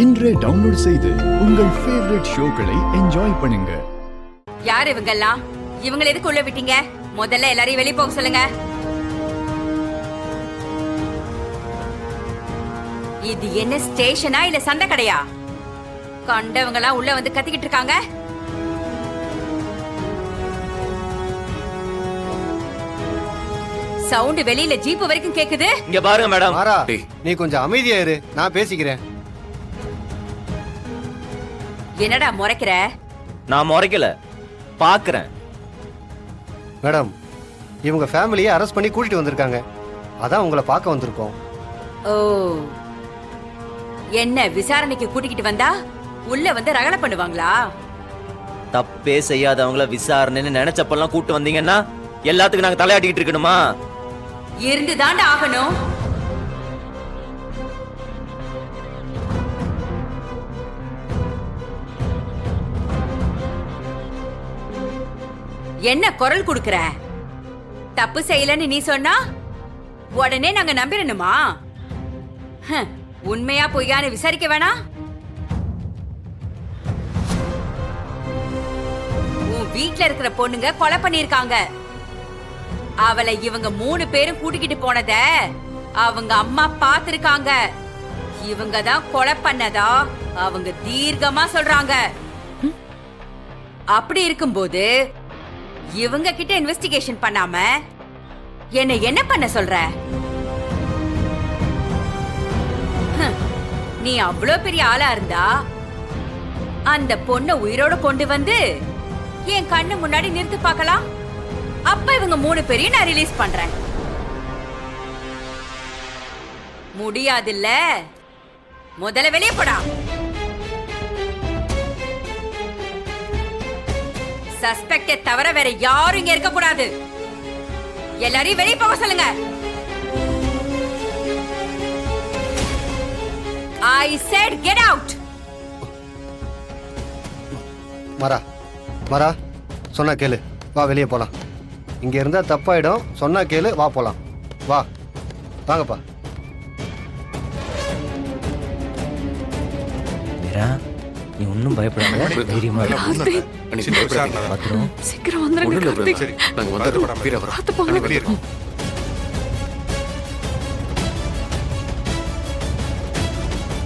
இன்றே டவுன்லோட் செய்து உங்கள் ஃபேவரட் ஷோக்களை என்ஜாய் பண்ணுங்க. யார் இவங்கெல்லாம்? இவங்களை எதுக்கு உள்ள விட்டீங்க? முதல்ல எல்லாரையும் வெளிய போக சொல்லுங்க. இது என்ன ஸ்டேஷனா இல்ல சண்டை கடையா? கண்டவங்கலாம் உள்ள வந்து கத்திக்கிட்டு இருக்காங்க. சவுண்ட் வெளியில ஜீப் வரைக்கும் கேக்குது. இங்க பாருங்க மேடம். மாறா, நீ கொஞ்சம் அமைதியா இரு, நான் பேசிக்கிறேன். என்னடா முறைக்கிற? நான் முறைக்கல, பாக்குறேன். மேடம், இவங்க ஃபேமிலியை அரெஸ்ட் பண்ணி கூட்டிட்டு வந்திருக்காங்க. அதான் உங்களை பார்க்க வந்திருக்கோம். ஓ, என்ன விசாரணைக்கு கூட்டிக்கிட்டு வந்தா உள்ள வந்து ரகலை பண்ணுவாங்களா? தப்பே செய்யாதவங்கள விசாரணைன்னு நினைச்சப்பெல்லாம் கூட்டு வந்தீங்கன்னா எல்லாத்துக்கும் நாங்க தலையாட்டிக்கிட்டு இருக்கணுமா? இருந்துதாண்டா ஆகணும். என்ன குரல் கொடுக்கற? தப்பு செய்யலன்னு நீ சொன்னா உடனே நாங்க நம்பிடணுமா? உண்மையா பொய்யான்னு விசாரிக்க வேணாம். உன் வீட்ல இருக்கிற பொண்ணுங்க கொலை பண்ணிருக்காங்க. அவளை இவங்க 3 பேரும் கூட்டிக்கிட்டு போனத அவங்க அம்மா பாத்திருக்காங்க. இவங்க தான் கொலை பண்ணதா அவங்க தீர்க்கமா சொல்றாங்க. அப்படி இருக்கும்போது இவங்க கிட்ட இன்வெஸ்டிகேஷன் பண்ணாம என்ன பண்ண சொல்ற? நீ அவ்வளோ பெரிய ஆளா இருந்தா அந்த பொண்ணை உயிரோட கொண்டு வந்து என் கண்ணு முன்னாடி நிறுத்தி பார்க்கலாம். அப்ப இவங்க 3 பேரையும் நான் ரிலீஸ் பண்றேன். முடியாதுல்ல? முதல்ல வெளியே போடா. சஸ்பெக்டை தவிர வேற யாரும் இங்க இருக்க கூடாது. எல்லாரையும் வெளியே போக சொல்லுங்க. I said get out. மாறா, மாறா, சொன்னா கேளு, வா வெளியே போலாம். இங்க இருந்தா தப்பாயிடும், சொன்னா கேளு, வா போலாம். வா, வாங்கப்பா. நீ ஒன்னும் பயப்படாத, தைரியமா இரு. சீக்கிரம் வந்துருங்க. நாங்க வந்து